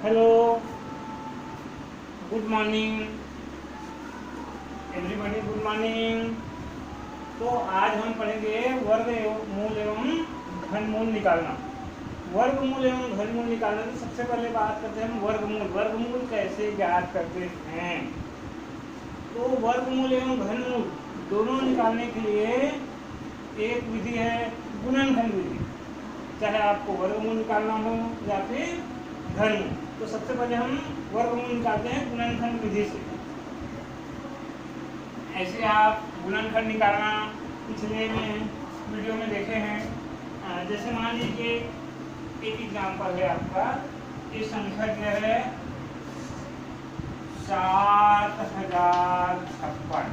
Hello, good morning everybody, good morning. तो आज हम पढ़ेंगे वर्ग मूल एवं घनमूल निकालना। वर्गमूल एवं घनमूल निकालना। तो सबसे पहले बात करते हैं हम वर्गमूल। वर्गमूल कैसे ज्ञात करते हैं? तो वर्गमूल एवं घनमूल दोनों निकालने के लिए एक विधि है गुणनखंड विधि, चाहे आपको वर्गमूल निकालना हो या फिर घनमूल। तो सबसे पहले हम वर्गमूल निकालते हैं गुणनखंड विधि से। ऐसे आप गुणनखंड निकालना पिछले में वीडियो में देखे हैं। जैसे मान लीजिए एक एग्जाम्पल है आपका, ये संख्या जो है 7056।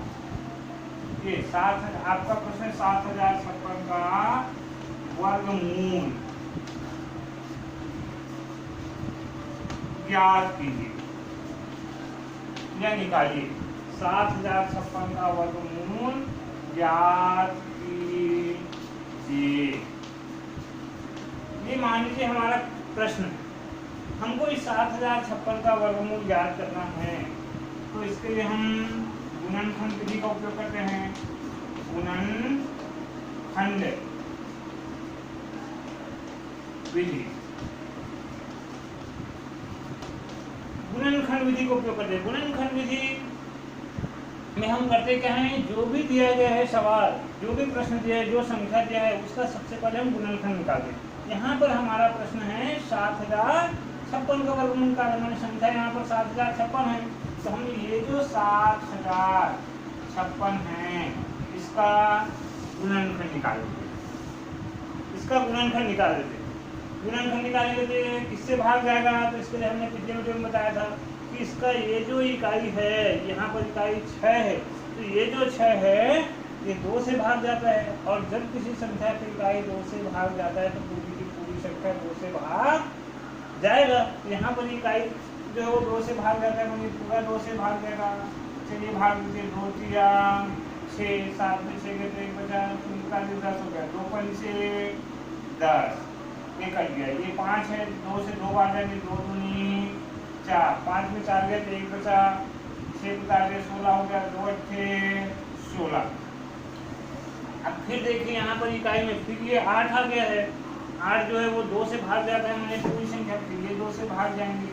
ये 7, आपका प्रश्न 7056 का वर्गमूल ज्ञात कीजिए या निकालिए। 7056 का वर्गमूल ज्ञात कीजिए। ये मान लीजिए हमारा प्रश्न, हमको इस 7056 का वर्गमूल ज्ञात करना है। तो इसके लिए हम गुणनखंड विधि का उपयोग करते हैं। गुणनखंड विधि, गुणनखंड विधि को उपयोग करते हैं। गुणनखंड विधि में हम करते क्या हैं, जो भी दिया गया है सवाल, जो भी प्रश्न दिया है, जो संख्या दिया है, उसका सबसे पहले हम गुणनखंड निकालते हैं। यहाँ पर हमारा प्रश्न है 7056 का वर्गमूल निकालना, मैंने संख्या यहाँ पर 7056 है। तो हम ये जो 7056 है इसका गुणनखंड निकाल देते, इसका गुणनखंड निकाल देते। गुणनखंड निकालने के लिए किससे भाग जाएगा? तो इसके लिए हमने पिछले वीडियो में बताया था कि इसका ये जो इकाई है, यहाँ पर इकाई 6 है, तो ये जो 6 है ये 2 से भाग जाता है। और जब किसी संख्या की इकाई 2 से भाग जाता है तो पूरी की पूरी संख्या 2 से भाग जाएगा। यहाँ पर इकाई जो है वो 2 से भाग जाता है, मतलब पूरा 2 से भाग जाएगा। चलिए भाग दीजिए, 2 3 6, 7 में 6 के 1 बचा, 10 हो गया, 2 5 से 10 ये कट गया। ये 5 है, 2 से 2 बार जाएंगे, 2 दूनी 4, 5 में 4 गया तो 1 बचा, 6 बता गया 16 हो गया, 2 8 16। अब फिर देखिए यहाँ पर इकाई में फिर ये 8 आ गया है। 8 जो है वो 2 से भाग जाता है, मैंने पूरी संख्या, फिर ये 2 से भाग जाएंगे।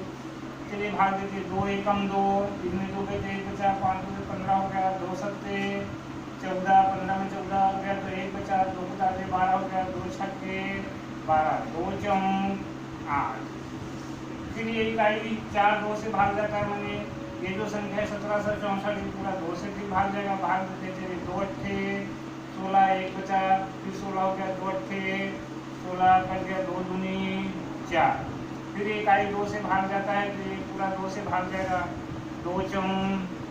चलिए भाग देते, 2 एकम 2, इनमें 2 गए 1 बचा, 5 में 15 हो गया, 2 सत्ते 14, 15 में 14 हो गया तो 1 बचा, 2 बता 12 हो गया, 2 छक्के 12, 2 चौक 8। फिर ये इकाई 4 2 से भाग जाता है, मैंने ये जो संख्या है 1764 पूरा 2 से फिर भाग जाएगा, भाग देते चलिए, 2 8 16, 1 बचा, फिर 16 हो गया, 2 8 16 कट गया, 2 दूनी 4। फिर ये इकाई 2 से भाग जाता है तो ये पूरा 2 से भाग जाएगा, 2 चौक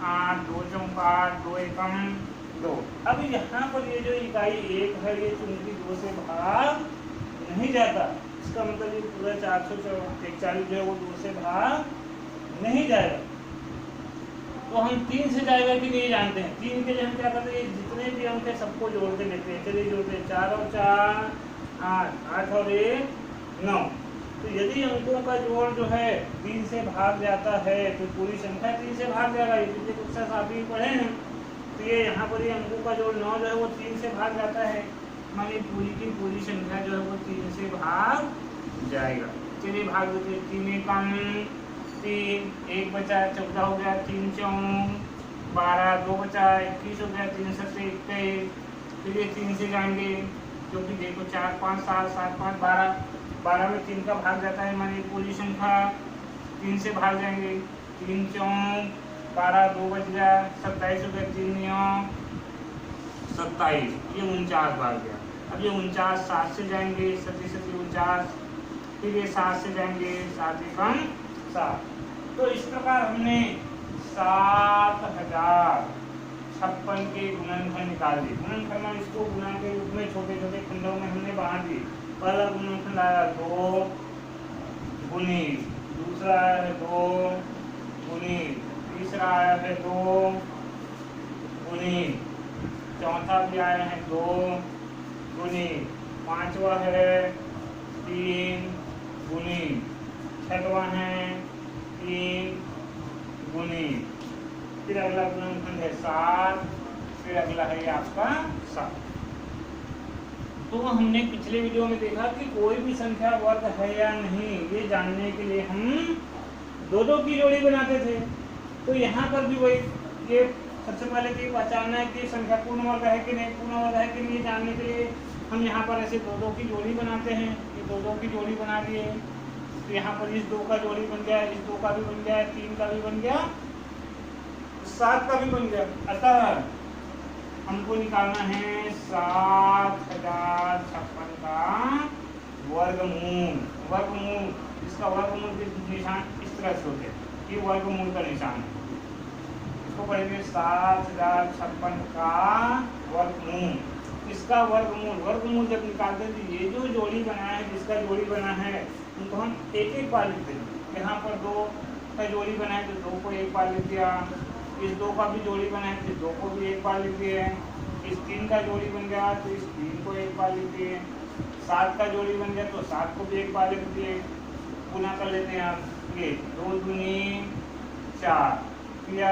8, 2 चौक 8, 2 एकम 2। अब यहाँ पर ये जो इकाई 1 है ये चूंकि 2 से भाग नहीं जाता, इसका मतलब ये पूरा 441 जो है वो 2 से भाग नहीं जाएगा। तो हम 3 से जाएगा कि नहीं जानते हैं। 3 के लिए हम क्या करते हैं, जितने भी अंक है सबको जोड़ के लेते हैं। चलिए जोड़ते हैं, 4 और 4 8, 8 और 1 9। तो यदि अंकों का जोड़ जो है 3 से भाग जाता है तो पूरी संख्या 3 से भाग जाएगा। ये पिछले कक्षा से आप ही पढ़े हैं। तो ये यहाँ पर ये अंकों का जोड़ 9 जो है वो 3 से भाग जाता है, माने पूरी की पूरी संख्या जो है वो 3 से भाग जाएगा। चलिए भाग देते, 3 एकम 3, 1 बचा, 14 हो गया, 3 चौक 12, 2 बचा, 21 हो गया, 3 सत्ते 21। फिर ये 3 से जाएंगे क्योंकि देखो 4 5 7 7 5 12, 12 में 3 का भाग जाता है, माने पूरी संख्या 3 से भाग जाएंगे। 3 चौक 12, 2 बच गया, 27 हो गया, 3 27, ये 49 भाग गया। अब ये 49 7 से जाएंगे, 7 49, फिर ये 7 से जाएंगे, 7 एकम 7। तो इस प्रकार हमने 7056 के गुणनखंड निकाल दिए। गुणनखंड में इसको गुणा के रूप में छोटे छोटे खंडों में हमने बांट दिए। पहला गुणनखंड आया 2 19, दूसरा आया है 2 19, तीसरा आया है 2 19, चौथा भी आया है 2 गुनी, पांचवा है 3 गुनी, छठवा है 3 गुनी, फिर अगला गुणनखंड है 7, फिर अगला है आपका 7। तो हमने पिछले वीडियो में देखा कि कोई भी संख्या वर्ग है या नहीं ये जानने के लिए हम 2-2 की जोड़ी बनाते थे। तो यहाँ पर भी वही, ये सबसे पहले तो पहचानना है कि संख्या पूर्ण वर्ग है कि नहीं, पूर्ण वर्ग है कि नहीं जानने के लिए हम यहाँ पर ऐसे 2-2 की जोड़ी बनाते हैं। ये 2-2 की जोड़ी बना दिए, तो यहाँ पर इस 2 का जोड़ी बन गया, इस 2 का भी बन गया, 3 का भी बन गया, 7 का भी बन गया। अतः हमको निकालना है 7056 का वर्गमूल। वर्गमूल, इसका वर्गमूल के निशान इस तरह से होते हैं, ये वर्गमूल का निशान है। इसको पढ़ेंगे 7056 का वर्गमूल। इसका वर्गमूल, वर्गमूल जब निकालते हैं तो ये जो जोड़ी बना है, जिसका जोड़ी बना है उनको हम एक एक बार लिखते हैं। यहाँ पर 2 का जोड़ी बना है तो 2 को एक बार लिख दिया, इस 2 का भी जोड़ी बना है तो 2 को भी एक बार लिख दिए, इस 3 का जोड़ी बन गया तो इस 3 को एक बार लिख दिए, 7 का जोड़ी बन गया तो 7 को भी एक बार लिख दिए। गुना कर लेते हैं आप, ये 2 दूनी 4 या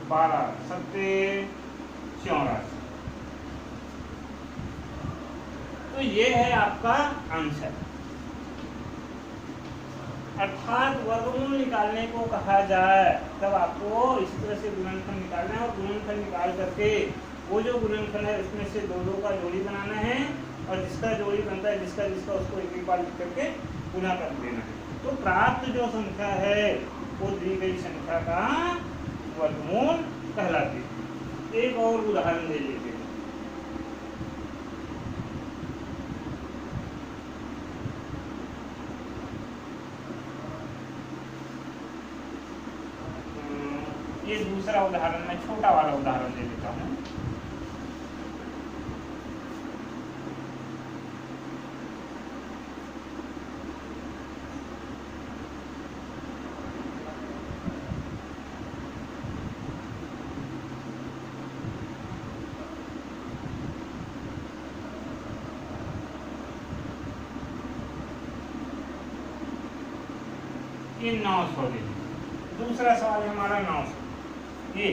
12 सत्ते 84। तो ये है आपका आंसर। अर्थात वर्गमूल निकालने को कहा जाए तब आपको इस तरह से गुणनखंड निकालना है, और गुणनखंड निकाल करके वो जो गुणनखंड है उसमें से 2-2 का जोड़ी बनाना है, और जिसका जोड़ी बनता है जिसका जिसका उसको एक एक बार लिख करके गुना कर देना है। तो प्राप्त जो संख्या है वो दी गई संख्या का वर्गमूल कहलाती है। एक और उदाहरण दे लेते हैं। ये दूसरा उदाहरण मैं छोटा वाला उदाहरण ले लेता हूँ। ये 900 ले, दूसरा सवाल है हमारा 900। ये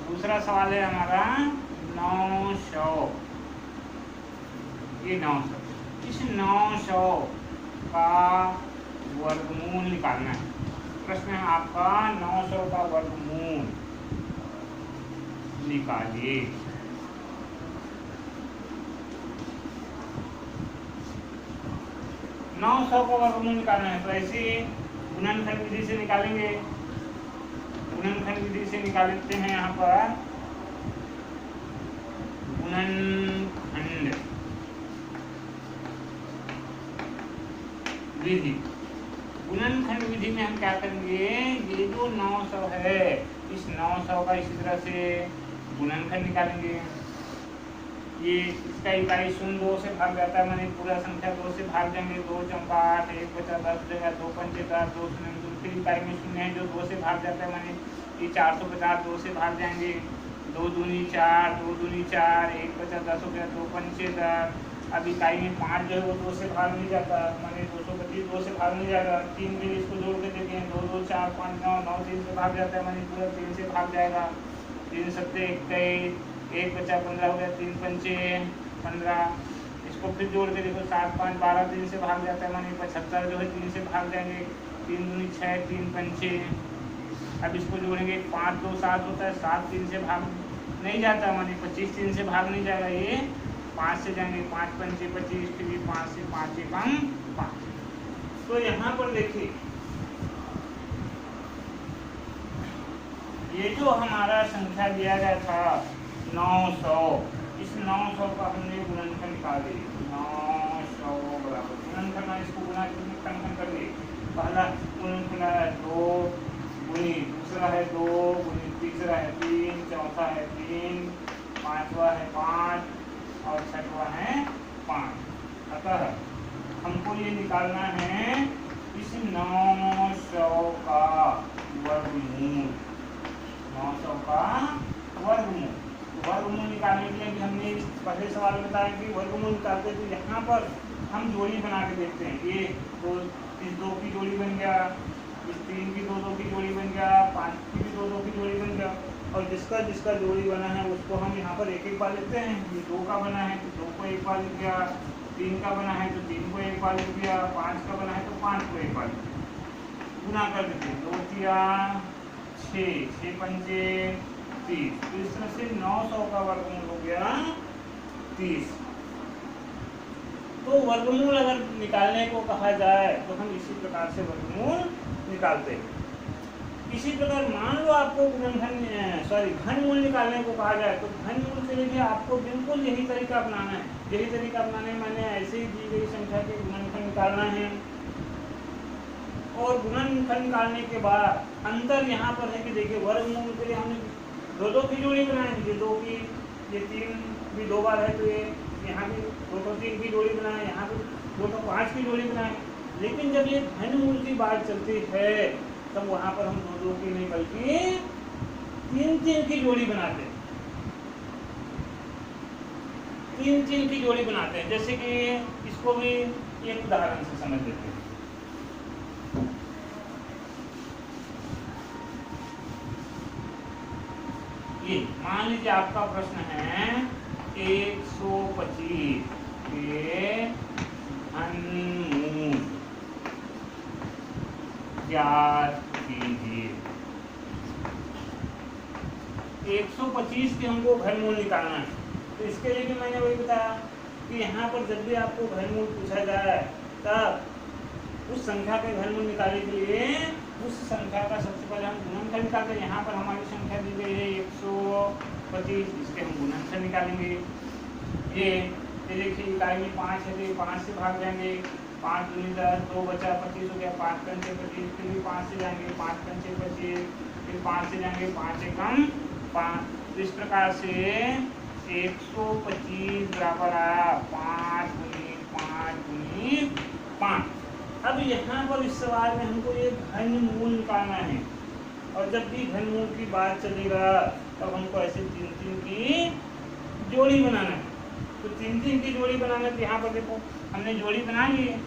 दूसरा सवाल है हमारा 900। ये 900, इस 900 का वर्गमूल निकालना है। प्रश्न है आपका 900 का वर्गमूल निकालिए। नौ 900 का वर्गमूल निकालना है तो ऐसे गुणनखंड विधि से निकालेंगे। गुणनखंड विधि से निकालते हैं यहाँ पर गुणनखंड विधि। गुणनखंड विधि में हम क्या करेंगे, ये जो 900 है इस 900 का इसी तरह से गुणनखंड निकालेंगे। ये इसका इकाई 0 2 से भाग जाता है, माने पूरा संख्या 2 से भाग जाएंगे। 2 चौका 8, 1 बचा 10 जगह 2 पंचे 10, 2 शून्य, दूसरी इकाई में 0 है जो 2 से भाग जाता है, माने ये 450 2 से भाग जाएंगे। 2 दूनी 4, 2 दूनी 4, 1 बचा 10 हो गया, 2 पंचे 10। अब इकाई में 5 जो है वो 2 से भाग नहीं जाता, माने 225 2 से भाग नहीं जाएगा। 3 के लिए इसको जोड़ के देते हैं, 2 2 4 5 9 9 3 से भाग जाता है, माने पूरा 3 से भाग जाएगा। 3 सत्ते 21, 1 बचा 15 हो गया, 3 पंचे 15। इसको फिर जोड़ के देखो 7 5 12 3 से भाग जाता है, माने 75 जो है 3 से भाग जाएंगे। 3 दूनी 6, 3 पंचे। अब इसको जोड़ेंगे 5 2 7 होता है, 7 3 से भाग नहीं जाता, माने 25 3 से भाग नहीं जाएगा, ये 5 से जाएंगे। 5 पंचे 25, फिर 5 से 5 एकम 5। तो यहाँ पर देखिए ये जो हमारा संख्या दिया गया था 900, इस 900 का हमने गुणनखंड निकाल दिया। 900 बराबर गुणनखंड, इसको गुना खंड कर दिए। पहला गुणनखंड है 2 गुनी, दूसरा है 2 गुनी, तीसरा है 3, चौथा है 3, पांचवा है 5 और छठवा है 5। अतः हमको ये निकालना है इस 900 का वर्गमूल। 900 का वर्गमूल, वर्गमूल निकालने के लिए भी हमने पहले सवाल में बताया कि वर्गमूल निकालते तो यहाँ पर हम जोड़ी बना के देखते हैं। ये 2 इस 2 की जोड़ी बन गया, इस 3 की 2 2 की जोड़ी बन गया, 5 की भी 2 2 की जोड़ी बन गया। और जिसका जिसका जोड़ी बना है उसको हम यहाँ पर एक एक बार लेते हैं। ये 2 का बना है तो 2 को एक बार लिख दिया, 3 का बना है तो 3 को एक बार लिख दिया, 5 का बना है तो 5 को एक बार लिख दिया। गुना कर देते हैं, 2 तिया 6, 6 पंचे 30। तो इस तरह से 900 का वर्गमूल हो गया 30। तो वर्गमूल अगर निकालने को कहा जाए तो हम इसी प्रकार से वर्गमूल निकालते हैं। इसी प्रकार मान लो आपको घनमूल निकालने को कहा जाए तो घनमूल के लिए आपको बिल्कुल यही तरीका अपनाना है। यही तरीका अपनाने माने ऐसे ही दी गई संख्या के गुणनफल निकालना है। और गुणनफल निकालने के बाद अंतर यहाँ पर है कि देखिए वर्गमूल के लिए हमने 2 2 की जोड़ी बनाएंगे, ये 2 की, ये 3 भी 2 बार है तो ये यहाँ भी 2 2 3 की जोड़ी बनाए, यहाँ भी 2 2 5 की जोड़ी बनाए। लेकिन जब ये घनमूल की बात चलती है तब वहाँ पर हम 2 2 की नहीं बल्कि 3 3 की जोड़ी बनाते हैं। 3 3 की जोड़ी बनाते हैं। जैसे कि इसको भी एक उदाहरण से समझ लेते हैं। ये मान लीजिए आपका प्रश्न है 125 के घनमूल ज्ञात कीजिए। 125 के हमको घनमूल निकालना है। तो इसके लिए भी मैंने वही बताया कि यहाँ पर जब भी आपको घनमूल पूछा जाए तब उस संख्या के घनमूल निकालने के लिए उस संख्या का सबसे पहले हम गुणनफल निकालते हैं। यहाँ पर हमारी संख्या दी गई है 125, इसके हम गुणनफल निकालेंगे। ये देखिए इकाई में 5 है तो 5 से भाग जाएंगे, 5 दूनी 10, 2 बचा 25 हो गया, 5 पंचे 25, फिर भी 5 से जाएंगे, 5 पंचे 25, फिर 5 से जाएंगे, 5 एकम 5। तो इस प्रकार से 125 बराबर आया 5 गुनी 5 गुनी 5। अब यहाँ पर इस सवाल में हमको ये घनमूल निकालना है। और जब भी घनमूल की बात चलेगा तब हमको ऐसे 3 3 की जोड़ी बनाना है। तो 3 3 की जोड़ी बनाना है तो यहाँ पर देखो हमने जोड़ी बना ली है।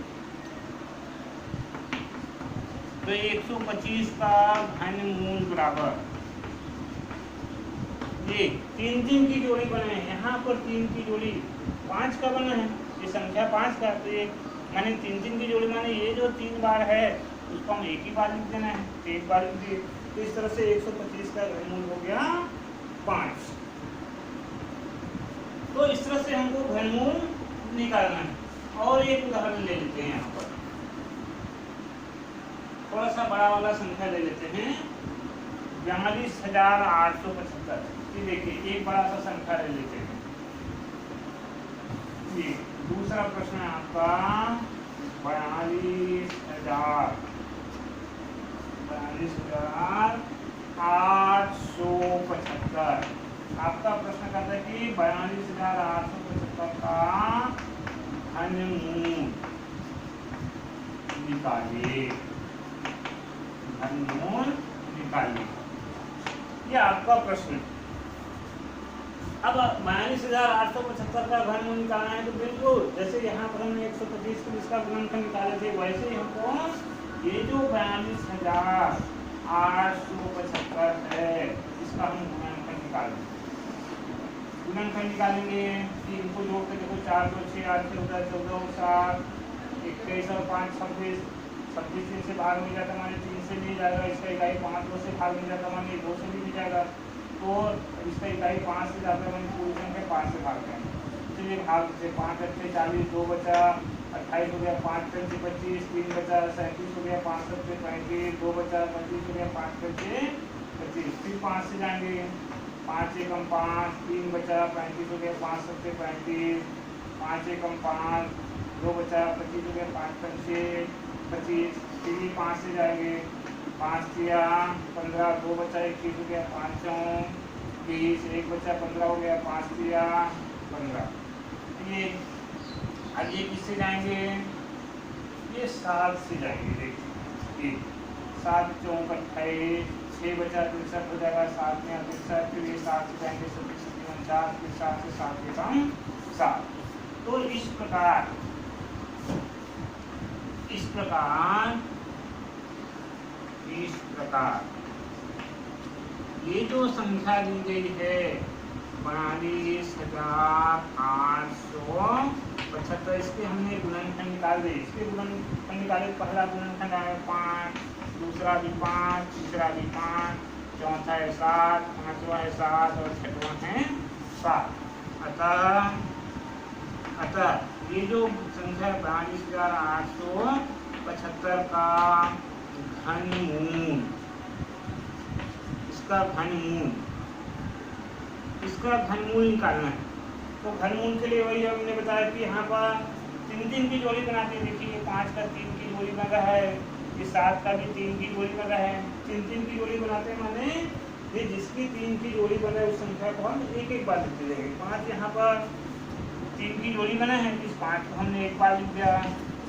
तो 125 का घनमूल बराबर ये 3 3 की जोड़ी बने हैं। यहाँ पर 3 की जोड़ी 5 का बना है, ये संख्या 5 का। तो ये मैंने 3 3 की जोड़ी माने ये जो 3 बार है उसको हम एक ही बार लिख देना है, तो एक बार लिख दिए। तो इस तरह से 125 का घनमूल हो गया 5। तो इस तरह से हमको घनमूल निकालना है। और एक उदाहरण ले लेते हैं, यहाँ पर थोड़ा सा बड़ा वाला संख्या ले लेते हैं 42,875। देखिए एक बड़ा सा संख्या ले लेते हैं। ये दूसरा प्रश्न है आपका 42,875। आपका प्रश्न कहता है कि 42,875 का घनमूल निकालिए। घनमूल निकालिए, ये आपका प्रश्न है। अब 42,875 का घनमूल निकालना है तो बिल्कुल जैसे यहाँ पर हमने 125 को इसका गुणनफल निकाले थे वैसे ही हमको ये जो 42,875 है इसका हम गुणनफल निकालेंगे। गुणनफल निकालेंगे, 3 को जोड़ के देखो 4 2 6 8 14 14 7 21 और 5 26। 26 3 से भाग मिल जाता माने 3 से मिल जाएगा। इसका इकाई 5 2 से भाग मिल जाता माने 2 से भी मिल जाएगा। तो इसका इकाई 5 से जाता है मैंने पूरी संख्या 5 से भाग जाएंगे। चलिए भाग से 5 अच्छे 40, 2 बचा 28 हो गया, 5 पंचे 25, 3 बचा 37 हो गया, 5 सत्ते 35, 2 बचा 25 हो गया, 5 पंचे 25। फिर 5 से जाएंगे, 5 एकम 5, 3 बचा 35 हो गया, 5 सत्ते 35, 5 एकम 5, 2 बचा 25 हो गया, 5 पंचे 25। फिर 5 से जाएंगे, 5 तिया 15, 2 बचा 21 हो गया, 5 चौं 20, 1 बचा 15 हो गया, 5 तिया 15। ये अब ये किससे जाएंगे, ये 7 से जाएंगे। देखिए 7 चौं 28, 6 बचा 63 हो जाएगा, 7 में 63, फिर ये 7 से जाएंगे 27 49, फिर 7 से 7 के कम 7। तो इस प्रकार प्रकार। ये जो संख्या दी गई है 42,875, इसके हमने गुणनखंड निकाल दिए। इसके गुणनखंड निकाले, पहला गुणनखंड आया 5, दूसरा भी 5, तीसरा भी 5, चौथा है 7, पांचवा है 7 और छठवां है 7। अतः ये जो संख्या 42,875 का घनमूल, इसका घनमूल निकालना है। तो घनमूल के लिए वही हमने बताया कि यहाँ पर 3-3 की जोड़ी बनाते हैं। देखिए 5 का 3 की जोड़ी बना है, ये 7 का भी 3 की जोड़ी बना है। 3-3 की जोड़ी बनाते हैं, माने ये जिसकी 3 की जोड़ी बना है उस संख्या को हम एक एक बार लिखते जाएंगे। 5 यहाँ पर 3 की जोड़ी बना है, इस 5 को हमने एक बार लिख दिया।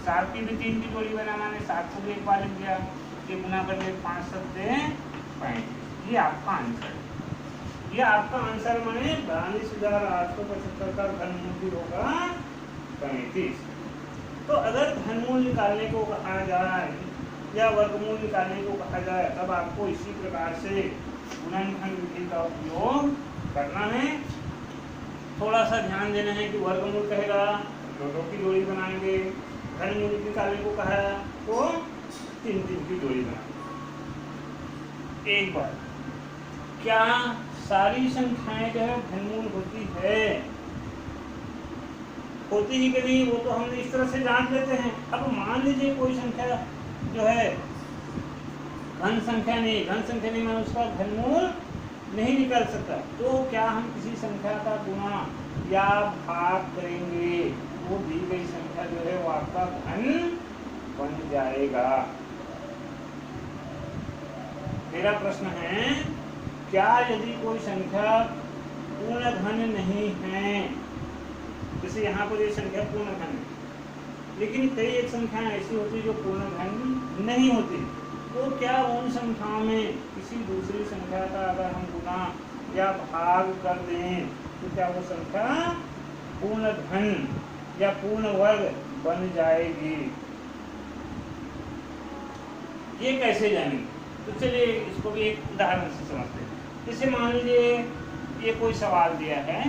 7 की भी 3 की जोड़ी बना, माने 7 को भी एक बार लिख दिया। ये गुना कर दे 5 7 35। ये आपका आंसर है। ये आपका आंसर माने 42,875 का घनमूल होगा 35। तो अगर घनमूल निकालने को कहा जाए या वर्गमूल निकालने को कहा जाए, तब आपको इसी प्रकार से गुणनखंड विधि का उपयोग करना है। थोड़ा सा ध्यान देना है कि वर्गमूल कहेगा दो की जोड़ी बनाएंगे, घनमूल निकालने को कहा तो 3-3 की जोड़ी बनाएंगे। एक बार, क्या सारी संख्याएं जो है घनमूल होती है? होती ही कि नहीं, वो तो हमने इस तरह से जान लेते हैं। अब मान लीजिए कोई संख्या जो है घन संख्या नहीं माने उसका घनमूल नहीं निकल सकता, तो क्या हम किसी संख्या का गुणा या भाग करेंगे, वो दी गई संख्या जो है वो आपका घन बन जाएगा। मेरा प्रश्न है, क्या यदि कोई संख्या पूर्ण घन नहीं है, जैसे यहाँ पर ये संख्या पूर्ण घन है, लेकिन कई एक संख्याएं ऐसी होती है जो पूर्ण घन नहीं होती, तो क्या उन संख्याओं में किसी दूसरी संख्या का अगर हम गुणा या भाग कर दें तो क्या वो संख्या पूर्ण घन या पूर्ण वर्ग बन जाएगी? ये कैसे जानेंगे? तो चलिए इसको भी एक उदाहरण से समझते हैं। जैसे मान लीजिए ये कोई सवाल दिया है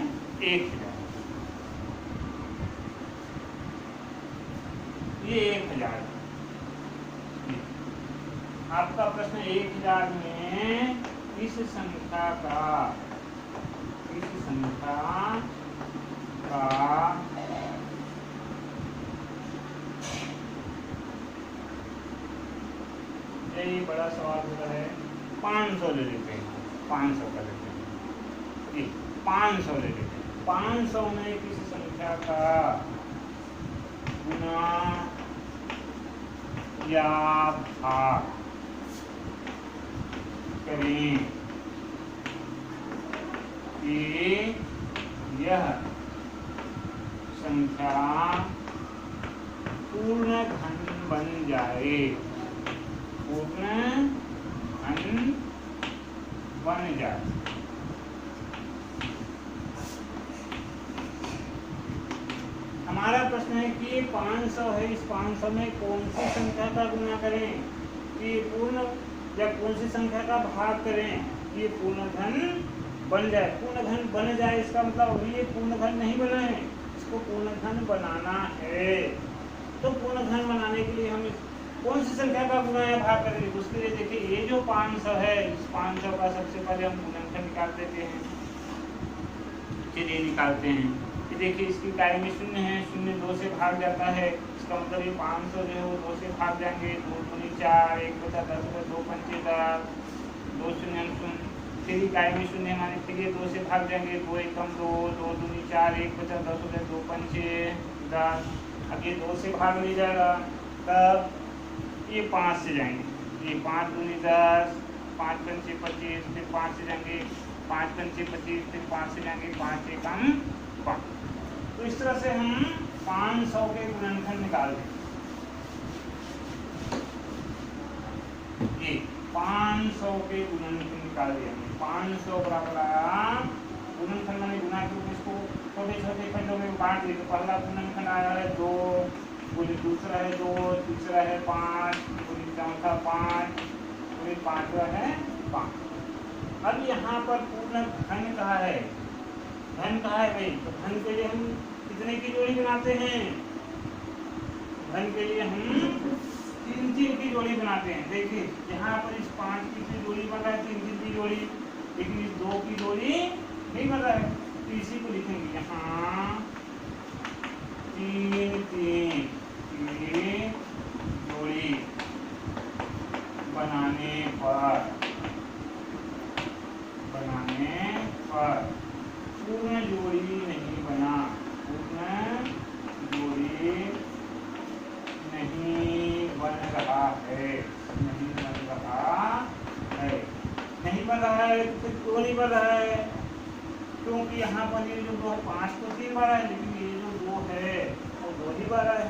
1000, ये 1000 आपका प्रश्न 1000 में इस संख्या का ये बड़ा सवाल होता है 500 ले लेते हैं, 500 का लेते हैं, ये 500 ले लेते हैं। 500 में किसी संख्या का गुना या भाग करें कि यह संख्या पूर्ण घन बन जाए, पूर्ण घन बन जाए। हमारा प्रश्न है कि 500 है, इस 500 में कौन सी संख्या का गुना करें कि पूर्ण, या कौन सी संख्या का भाग करें कि ये पूर्ण घन बन जाए। पूर्ण घन बन जाए इसका मतलब अभी ये पूर्ण घन नहीं बना है, इसको पूर्ण घन बनाना है। तो पूर्ण घन बनाने के लिए हम कौन सी संख्या का गुना या भाग करेंगे? उसके लिए देखिए ये जो 500 है, इस 500 का सबसे पहले हम गुणनखंड निकाल देते हैं। चलिए निकालते हैं। ये देखिए इसकी इकाई में 0 है, 0 2 से भाग जाता है, इसका मतलब ये 500 जो है वो 2 से भाग जाएंगे। 2 दूनी 4, 1 बचा 10, 2 पंचे 10, 2 शून्य 0। फिर इकाई में 0 माने फिर ये 2 से भाग जाएंगे। 2 एकम 2, 2 दूनी 4, 1 बचा 10, 2 पंचे 10। अब ये 2 से भाग नहीं जाएगा, तब ये 5 से जाएंगे। ये 5 दूनी 10, 5 पंचे 25, फिर 5 से जाएंगे, 5 पंचे 25, फिर 5 से जाएंगे, 5 एकम 5। तो इस तरह से हम 500 के गुणनखंड निकाल दें। ये 500 के गुणनखंड निकाल दिया हमने। 500 बराबर आया, गुणनखंड मैंने गुना के इसको छोटे छोटे खंडों में बांट दिए। तो पहला गुणनखंड आया है 2, दूसरा है 2, तीसरा है 5, चौथा 5, तो ये 5वां है 5। अब यहाँ पर पूर्ण घन कहा है, घन कहा है भाई, तो घन के लिए हम कितने की जोड़ी बनाते हैं? घन के लिए हम 3-3 की जोड़ी बनाते हैं। देखिए यहाँ पर इस 5 की जोड़ी बन रहा है, 3-3 की जोड़ी, लेकिन इस 2 की जोड़ी नहीं बन रहा है, तो इसी को लिखेंगे यहाँ 3-3 की जोड़ी बनाने पर पूर्ण जोड़ी नहीं बना, पूर्ण जोड़ी नहीं बन रहा है, नहीं बन रहा है। तो फिर क्यों नहीं बन रहा है? क्योंकि यहाँ पर ये जो 2 5 तो 3 बार है, लेकिन ये जो 2 है वो 2 ही बार है।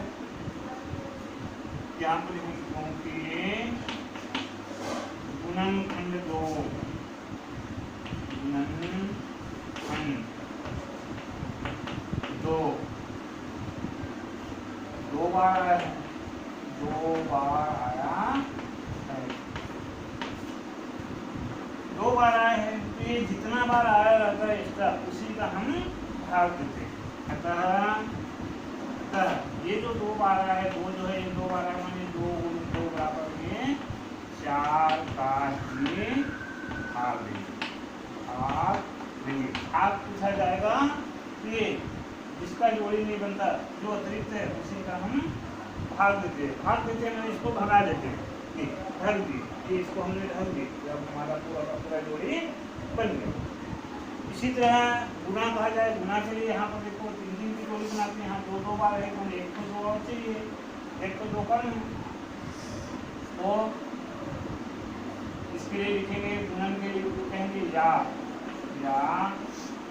यहाँ पर क्योंकि गुणनखंड 2 दो बार आया है, 2 बार आया है, 2 बार आया है। तो ये जितना बार आया रहता है एक्स्ट्रा, उसी का हम भाग देते हैं। अतः ये जो 2 बार आया है, 2 जो है ये 2 बार आया, माने 2 × 2 बराबर में 4 का ही भाग देंगे। भाग पूछा जाएगा, ये जिसका जोड़ी नहीं बनता, जो अतिरिक्त है, उसी का हम भाग देते हैं। मैंने इसको भगा देते हैं, ढक दिए, ये इसको हमने ढक दी, जब हमारा पूरा का पूरा जोड़ी बन गया। इसी तरह गुणा कहा जाए, गुणा के लिए यहाँ पर देखो 3-3 की जोड़ी बनाते हैं, यहाँ 2-2 बार है, तो 1 को 2 और चाहिए, 1 को 2 कम है, तो इसके लिए लिखेंगे गुणन के लिए तो कहेंगे या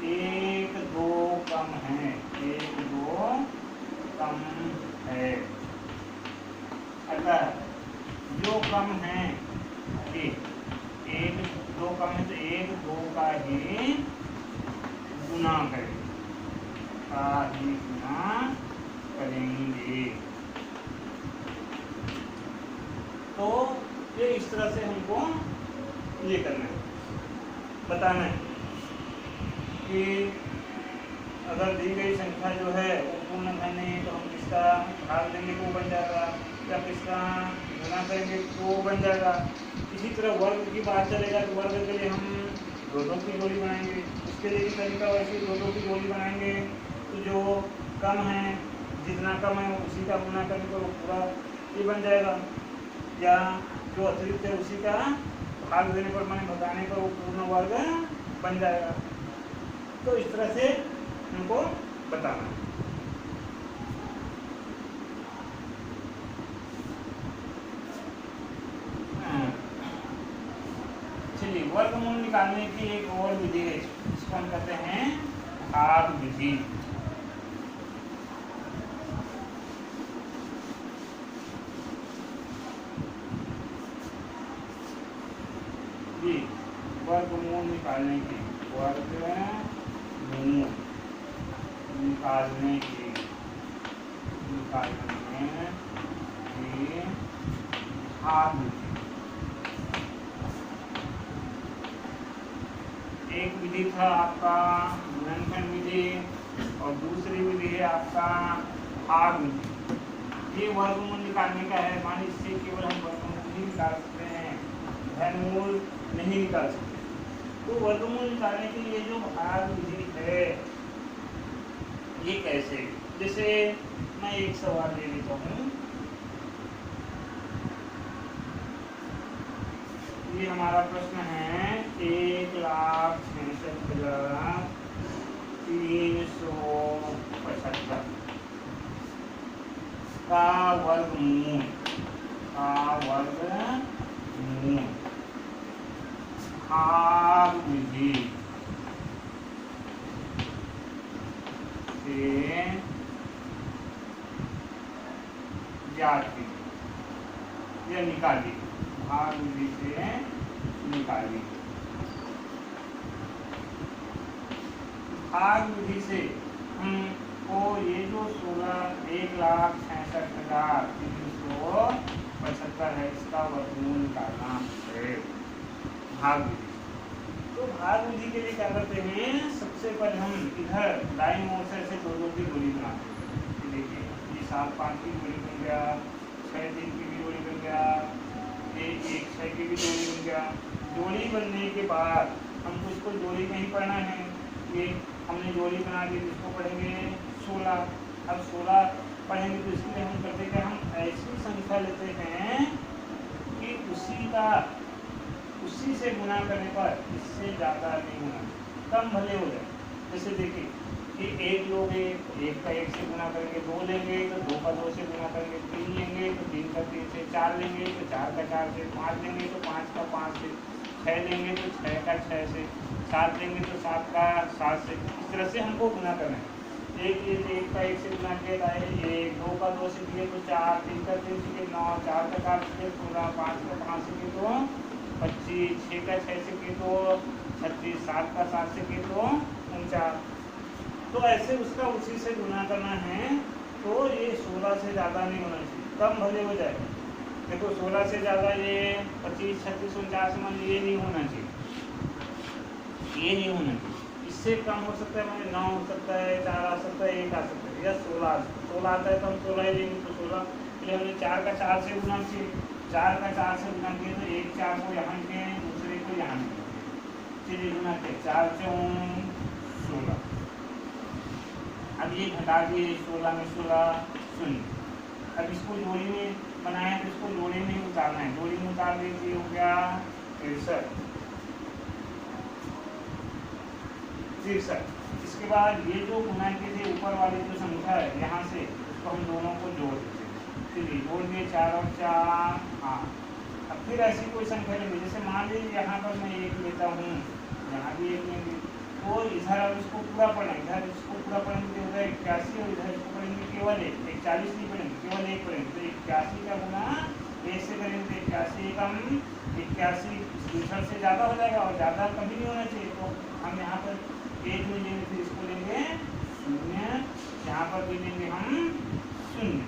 1-2 कम है, 1-2 कम है। अतः जो कम है, 1-2 कम है, तो 1-2 का ही गुना करेंगे। तो ये इस तरह से हमको ये करना है, बताना है कि अगर दी गई संख्या जो है वो पूर्ण घन नहीं है, तो हम किसका भाग देंगे तो बन जाएगा, या किसका गुना करेंगे तो बन जाएगा। इसी तरह वर्ग की बात चलेगा, तो वर्ग के लिए हम 2-2 की जोड़ी बनाएंगे, उसके लिए भी तरीका वैसे 2-2 की जोड़ी बनाएंगे। तो जो कम है, जितना कम है उसी का गुना करेंगे तो पूरा ये बन जाएगा, या जो अतिरिक्त है उसी का भाग देने पर, मैंने बताने पर वो पूर्ण वर्ग बन जाएगा। तो इस तरह से हमको बताना है। चलिए, वर्गमूल निकालने की एक और विधि है, इसको हम कहते हैं भाग विधि। वर्गमूल निकालने की, वर्गमूल निकालने की भाग विधि। एक विधि था आपका गुणनखंड विधि, और दूसरी विधि है आपका भाग विधि। ये वर्गमूल निकालने का है, मान इससे केवल हम वर्गमूल ही निकाल सकते हैं, घनमूल नहीं निकाल सकते। तो वर्गमूल निकालने के लिए जो भाग विधि है, ये कैसे? जैसे मैं एक सवाल ले लेता हूँ, ये हमारा प्रश्न है 1,66,375 का वर्गमूल भाग विधि से ज्ञात कीजिए या निकालिए, भाग विधि से निकालिए। भाग विधि से हमको ये जो 1,66,375 75 है, इसका वर्गमूल निकालना है भाग विधि। तो भाग विधि के लिए क्या करते हैं, सबसे पहले हम इधर दाईं ओर से ऐसे दो दो की जोड़ी बनाते हैं। देखिए ये 7 5 की जोड़ी बन गया, 6 3 की भी जोड़ी बन गया, ये 1 6 की भी जोड़ी बन गया। जोड़ी बनने के बाद हमको इसको जोड़ी नहीं पढ़ना है, ये हमने जोड़ी बना दी, इसको पढ़ेंगे 16। अब 16 पढ़ेंगे तो इसलिए हम करते हैं कि हम ऐसी संख्या लेते हैं कि उसी से गुना करने पर इससे ज़्यादा नहीं होना, कम भले हो जाए। जैसे देखिए कि 1 लोगे, 1 का 1 से गुना करेंगे, 2 लेंगे तो 2 का 2 से गुना करेंगे, 3 लेंगे तो 3 का 3 से, 4 लेंगे तो 4 का 4 से, 5 लेंगे तो 5 का 5 से, 6 लेंगे तो 6 का 6 से, 7 लेंगे तो 7 का 7 से। इस तरह से हमको गुना करना है। 1 का 1 से गुना किया है 1, 2 का 2 से किए तो 4, 3 का 3 से किए 9, 4 का 4 से 16, 5 का 5 से किए तो 25, 6 का 6 से किए तो 36, 7 का 7 से किए तो 49। तो ऐसे उसका उसी से गुना करना है। तो ये 16 से ज़्यादा नहीं होना चाहिए, कम भले हो जाए। देखो 16 से ज़्यादा ये 25, 36, 49 मान ये नहीं होना चाहिए, ये नहीं होना चाहिए। इससे कम हो सकता है, मैंने 9 हो सकता है, 4 आ सकता है, 1 आ सकता है, या 16 आता है तो हम 16 ही लेंगे। तो 16 इसलिए हमने 4 का 4 से गुना चाहिए, 4 का 4 से गुना किए तो 1 4 को यहाँ के दूसरे को यहाँ चलिए गुना के 4 4 16। अब ये घटा दिए, 16 में 16 शून्य। अब इसको जोड़ी में बनाया तो इसको जोड़ी में ही उतारना है, जोड़ी में उतार दीजिए, हो गया 63। इसके बाद ये जो गुना के थे ऊपर वाली जो संख्या है यहाँ से, उसको हम दोनों को जोड़ देते हैं। चलिए जोड़ दिए, 4 और 4 8। अब फिर ऐसी कोई संख्या लेंगे, जैसे मान लीजिए यहाँ पर मैं 1 लेता हूँ, यहाँ भी 1 लेंगे, तो इधर अब इसको पूरा पढ़ेंगे, इधर इसको पूरा पढ़ेंगे, उधर 81 और इधर इसको पढ़ेंगे केवल 1, 41 नहीं पढ़ेंगे, केवल 1 पढ़ेंगे। तो 81 का गुना 1 से करेंगे, 81 कम 81 दूसरे से ज़्यादा हो जाएगा और ज़्यादा कभी नहीं होना चाहिए। तो हम यहाँ पर 1 में लेंगे, फिर इसको लेंगे 0, यहाँ पर भी लेंगे हम 0,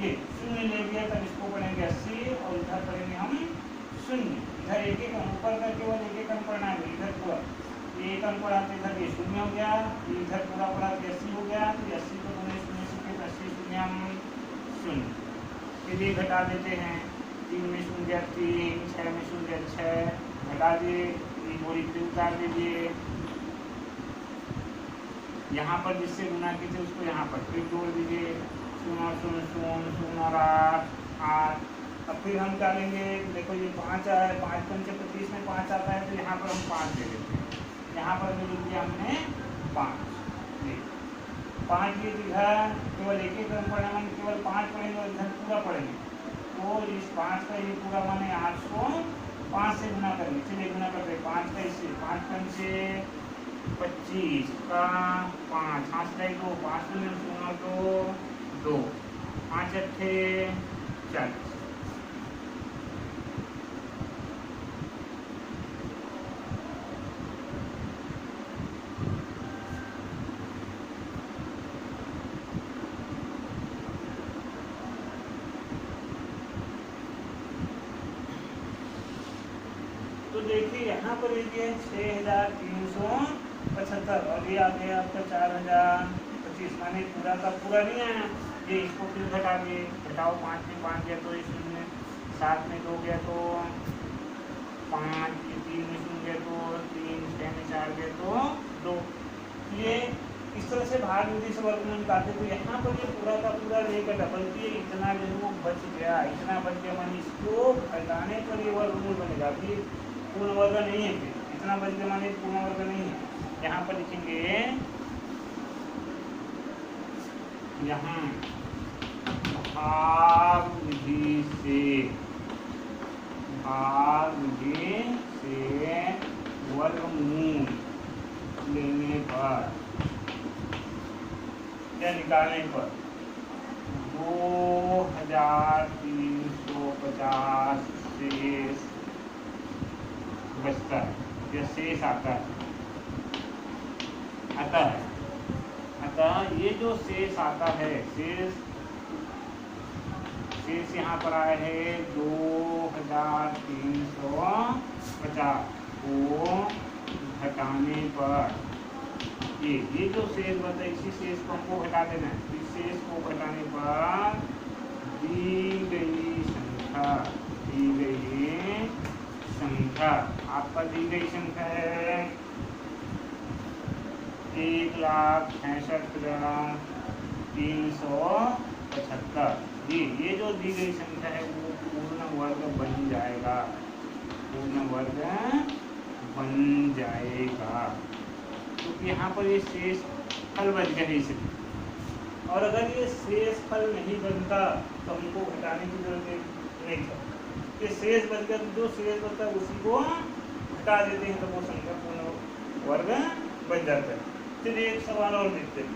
ये 0 ले लिया, तब इसको पढ़ेंगे 80 और इधर पढ़ेंगे हम 0। इधर एक एक ऊपर का केवल एक एक अंक पढ़ना है, इधर पूरा एक अंक पढ़ा तो इधर ये 0 हो गया, इधर पूरा पढ़ा तो 80 हो गया। तो 80 को 0 से 80 0 0। फिर ये घटा देते हैं, 3 में 0 3, 6 में 0 6, घटा दिए, जोड़ी फिर उतार दीजिए। यहाँ पर जिससे गुना की थे उसको यहाँ पर फिर जोड़ दीजिए, 0 0 0 0 और 8। अब फिर हम क्या लेंगे, देखो ये 5 आया, 5 पंचे 25 में 5 आता है, तो यहाँ पर हम 5 ले लेते हैं। यहाँ पर भी लिख दिया हमने 5, 5 ये इधर केवल एक एक अंक पढ़ना, हम केवल 5 पढ़ेंगे और इधर पूरा पढ़ेंगे। तो इस 5 का ये पूरा माने 805 से गुना करेंगे। चलिए गुना करते हैं, 5 का इससे 5 पंचे 25 का 5, 5 का 2, 5 में 0 2, 5 अट्ठे 40। तो देखिए यहाँ पर ये 6375 और ये आ गया आपका 4025, माने पूरा का पूरा नहीं आया। ये इसको फिर घटा दिए, घटाओ 5 में 5 गया तो 0, 7 में 2 गया तो 5, 3 में 0 गया तो 3, 6 में 4 गया तो 2। ये इस तरह से भाग विधि से वर्गमूल निकालते। तो यहाँ पर ये पूरा का पूरा लेकर डबल किए, इतना जो बच गया, इतना बच गया, माने इसको घटाने पर ये वर्गमूल बनेगा। अभी पूर्ण वर्ग नहीं है, फिर इतना बच गया माने पूर्ण वर्ग नहीं है। यहाँ पर लिखेंगे, यहाँ भाग विधि से वर्गमूल लेने पर या निकालने पर 2350 शेष बचता है या शेष आता है। अतः ये जो शेष आता है, शेष यहाँ पर आया है 2350 को घटाने पर ये जो शेष बचा इसी शेष को हमको घटा देना है। इस शेष को घटाने पर दी गई संख्या आपका दी गई संख्या है 1,66,375। ये जो दी गई संख्या है वो पूर्ण वर्ग बन जाएगा, क्योंकि यहाँ पर ये शेष फल बच गया है इसलिए। और अगर ये शेष फल नहीं बनता तो हमको घटाने की जरूरत नहीं था। ये शेष बच गया तो जो शेष बचता है उसी को घटा देते हैं तो वो संख्या पूर्ण वर्ग बन जाता है। चलिए एक सवाल और देखते हैं।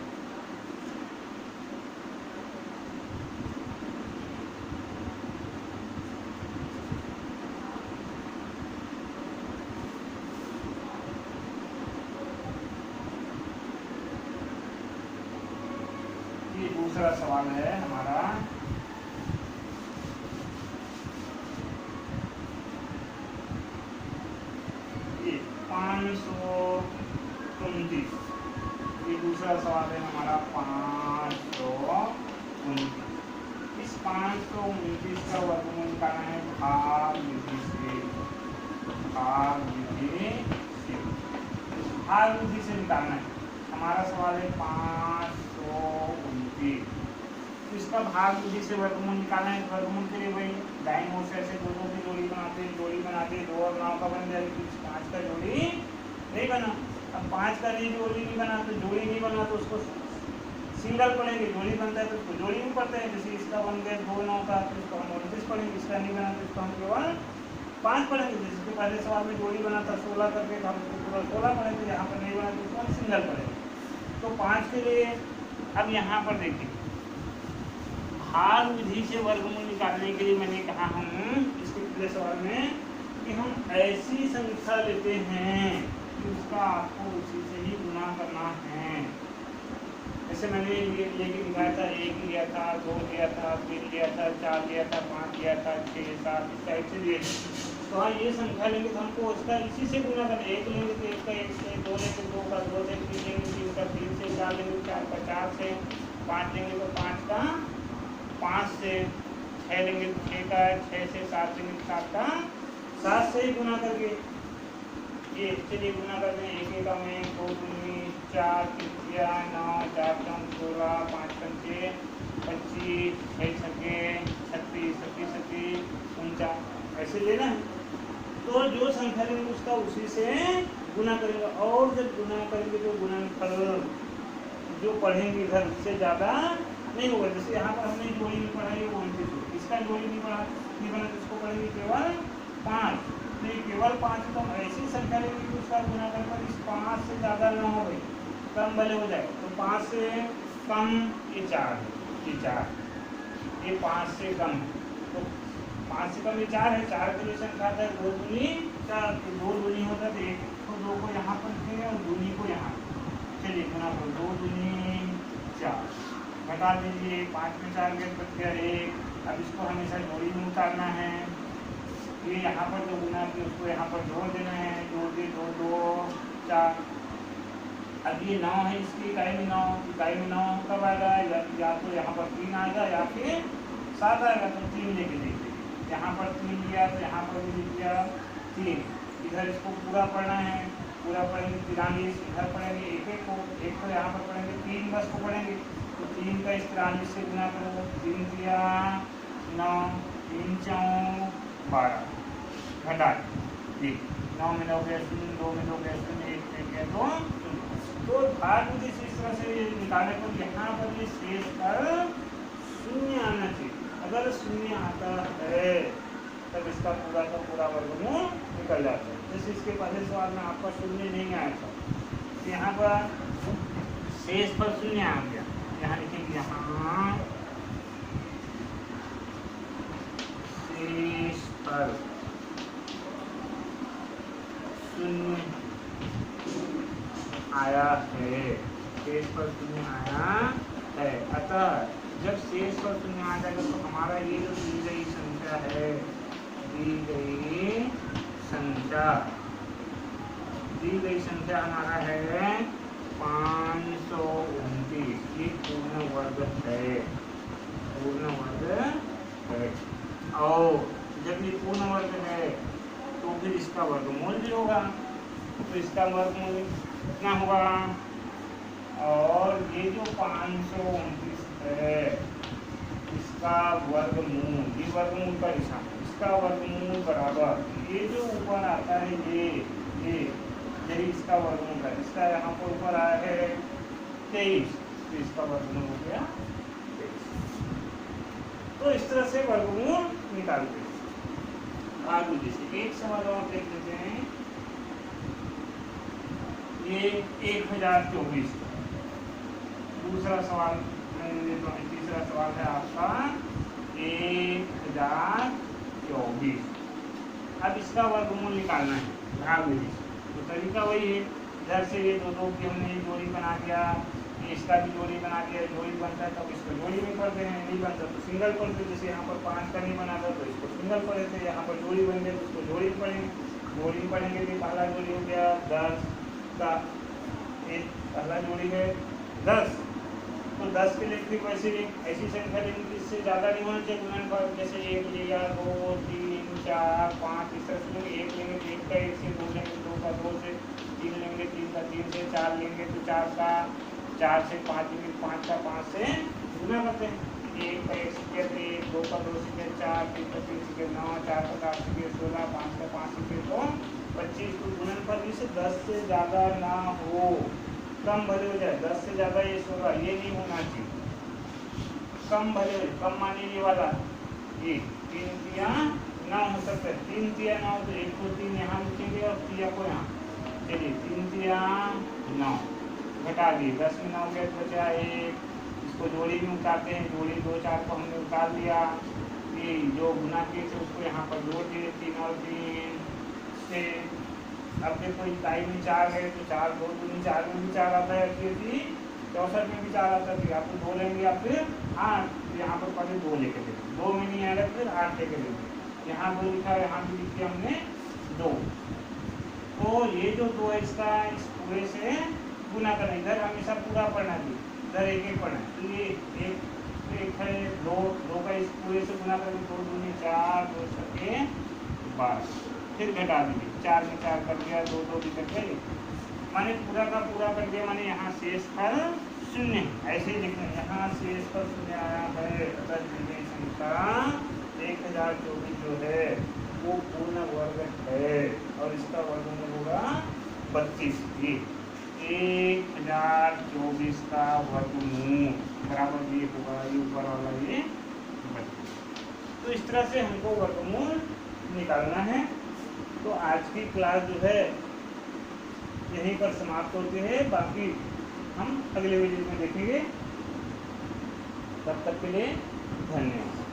ये दूसरा सवाल है हमारा। ये 529, ये दूसरा सवाल है हमारा 529। इस 529 का वर्गमूल निकालना है भाग विधि से निकालना है। हमारा सवाल है 529। इसका भाग विधि से वर्गमूल निकालना है। वर्गमूल के लिए वही दाईं ओर से ऐसे दोनों की जोड़ी बनाते 2 और 9 का बन जाएगी। 5 का जोड़ी नहीं बना। अब 5 का नहीं जोड़ी नहीं बना तो जोड़ी नहीं बना तो उसको सिंगल पढ़ेंगे। जोड़ी बनता है तो उसको जोड़ी में पढ़ते हैं। जैसे इसका बन गया 2 9 का तो इसको हम 29 पढ़ेंगे। इसका नहीं बना तो इसको हम केवल 5 पढ़ेंगे। जिसके पहले सवाल में जोड़ी बना था 16 करके तो हम इसको पूरा 16 पढ़ेंगे। यहाँ पर नहीं बना तो इसको हम सिंगल पढ़ेंगे। तो 5 के लिए अब यहाँ पर देखिए भाग विधि से वर्गमूल निकालने के लिए मैंने कहा हम इसके पिछले सवाल में कि हम ऐसी संख्या लेते हैं कि उसका आपको उसी से ही गुना करना है। जैसे मैंने ये दिखाया था 1 लिया था, 2 लिया था, 3 लिया था, 4 लिया था, 5 लिया था, 6 7 इस टाइप से लिए। तो हाँ ये संख्या लेंगे तो हमको उसका इसी से गुना करना है। 1 लेंगे तो 1 का 1 से, 2 लेंगे 2 का 2 से, 3 लेंगे 3 का 3 से, 4 लेंगे 4 का 4 से, 5 लेंगे तो 5 का 5 से, 6 लेंगे तो 6 का 6 से, 7 लेंगे तो 7 का 7 से ही गुना करके ये चलिए गुना करते हैं। 1 1 में 2 दूनी 4 3 9 4 5 16 5 5 25 6 छक्के 36 37 49 ऐसे लेना है। तो जो संख्या लेंगे उसका उसी से गुना करेंगे। और जब गुना करेंगे तो गुणनफल जो पढ़ेंगे इधर उससे ज़्यादा नहीं होगा। जैसे यहाँ पर हमने जोड़ी नहीं पढ़ाई वो 29 होगी। इसका जोड़ी नहीं बना तो इसको पढ़ेंगे केवल 5। तो ये केवल 5 तो हम ऐसी संख्या लेंगे कि उसका गुना करके इस 5 से ज़्यादा ना हो भाई, कम भले हो जाए। तो 5 से कम ये 4 है, ये 5 से कम है। तो 5 से कम ये 4 है। 4 के लिए संख्या है 2 दूनी 4। तो 2 दूनी होता है तो 1 तो 2 को यहाँ पर लिखेंगे और दूनी को यहाँ। चलिए गुना करो 2 दूनी 4 घटा दीजिए। 5 में 4 गए बच गया 1। अब इसको हमेशा जोड़ी में उतारना है। ये यहाँ पर जो गुना थी उसको यहाँ पर जोड़ देना है। जोड़ दिए 2 2 4। अब ये 9 है, इसकी इकाई में 9 कब आएगा? या तो यहाँ पर 3 आएगा या फिर 7 आएगा। तो 3 लेके देखिए। यहाँ पर 3 लिया तो यहाँ पर भी लिख दिया 3। इधर इसको पूरा पढ़ना है। पूरा पढ़ेंगे 43। इधर पढ़ेंगे 1 1 को, 1 को यहाँ पर पढ़ेंगे 3 बस को पढ़ेंगे। तो 3 का इस 43 से गुना करो। 3 दिया 9 3 4 12 घटा जी। 9 में 9 गया 0, 2 में 2 गया 0, 1 में गया 2। तो भाग विधि से इस तरह से निकालने पर यहाँ पर ये शेष पर 0 आना चाहिए। अगर 0 आता है तब इसका पूरा का पूरा वर्गमूल निकल जाता है। जैसे इसके पहले सवाल में आपका 0 नहीं आया था, यहाँ पर शेष पर 0 आ गया। यहाँ लिखेंगे यहाँ शेष पर 0 आया है। शेष पर 0 आया है। अतः जब शेष पर शून्य आ जाएगा तो हमारा ये जो दी गई संख्या है, दी गई संख्या हमारा है 529, ये पूर्ण वर्ग है। और जब ये पूर्ण वर्ग है तो फिर इसका वर्गमूल भी होगा, तो इसका वर्गमूल कितना होगा। और ये जो 529 है इसका वर्गमूल, ये वर्गमूल का निशान, इसका वर्गमूल बराबर ये जो ऊपर आता है ये यही इसका वर्गमूल है। इसका यहाँ पर ऊपर आया है 23, तो इसका वर्गमूल हो गया 23। तो इस तरह से वर्गमूल निकालते हैं। आगे जैसे एक सवाल और देख लेते हैं, ये 1024। दूसरा सवाल तीसरा सवाल है आपका 1024। अब इसका वर्गमूल निकालना है भाग विधि से। तो तरीका वही है, इधर से ये दो की हमने जोड़ी बना दिया, इसका भी जोड़ी बना दिया, जोड़ी बनता है तब इसको जोड़ी में पढ़ते हैं, नहीं बनता तो सिंगल पढ़ते। जैसे यहाँ पर 5 का नहीं बना था तो इसको सिंगल पढ़े थे, यहाँ पर जोड़ी बन गए तो इसको जोड़ी में पढ़ेंगे। जोड़ी में पढ़ेंगे तो पहला जोड़ी हो गया 10 का, एक पहला जोड़ी है 10, तो 10 के लिए फिर वैसे ऐसी संख्या लेंगे इससे ज़्यादा नहीं होना चाहिए गुणनफल। जैसे 1 लिया, 2, 3, 4, 5 इस तरह से लेंगे। 1 लेंगे तो 1 का 1 से, 2 लेंगे 2 का 2 से, 3 लेंगे 3 का 3 से, 4 लेंगे तो 4 का 4 से, 5 लेंगे 5 का 5 से गुना करते हैं। 1 का 1 से 1, 2 का 2 से 4, 3 का 3 से 9, 4 का 4 से 16, 5 का 5 से तो 25। तो गुणनफल से 10 से ज़्यादा ना हो, कम भले हो जाए। 10 से ज़्यादा ये 16 ये नहीं होना चाहिए, कम भले हो। कम माने ये वाला, ये 3 तिया 9 हो सकता है। 3 तिया 9 तो 1 को 3 यहाँ लिखेंगे और तिया को यहाँ। चलिए 3 तिया 9 घटा दिए, 10 में 9 गए तो बचा 1। इसको जोड़ी में उतारते हैं, जोड़ी 2 4 को हमने उतार दिया। ये जो गुना किए थे उसको यहाँ पर जोड़ दिए, 3 और 3 से। अब देखो इकाई में 4 है तो 4 2 दूनी 4 में भी 4 आता है, फिर भी 64 में भी 4 आता है। या तो 2 लेंगे या फिर 8, यहाँ पर पहले 2 लेके देंगे, 2 में नहीं आएगा फिर 8 लेके देंगे। यहाँ 2 लिखा है, यहाँ भी लिख दिया हमने 2। तो ये जो 2 है इसका इस पूरे से गुना करना, इधर हमेशा पूरा पढ़ना चाहिए, इधर एक एक पढ़ना है। तो ये एक है 2 का इस पूरे से गुना करेंगे, 2 दूनी 4, 2 छक्के 12, फिर घटा दीजिए, 4 में 4 कर दिया, 2 2 भी कर गए, माने पूरा का पूरा कर दिया। माने यहाँ शेषफल 0, ऐसे ही लिखना है। यहाँ शेषफल 0 आया है, अगर दी गई संख्या 1024 जो है वो पूर्ण वर्ग है और इसका वर्गमूल होगा 32। ये 1024 का वर्गमूल बराबर ये होगा, ये ऊपर वाला ये 32। तो इस तरह से हमको वर्गमूल निकालना है। तो आज की क्लास जो है यहीं पर समाप्त होती है, बाकी हम अगले वीडियो में देखेंगे। तब तक के लिए धन्यवाद।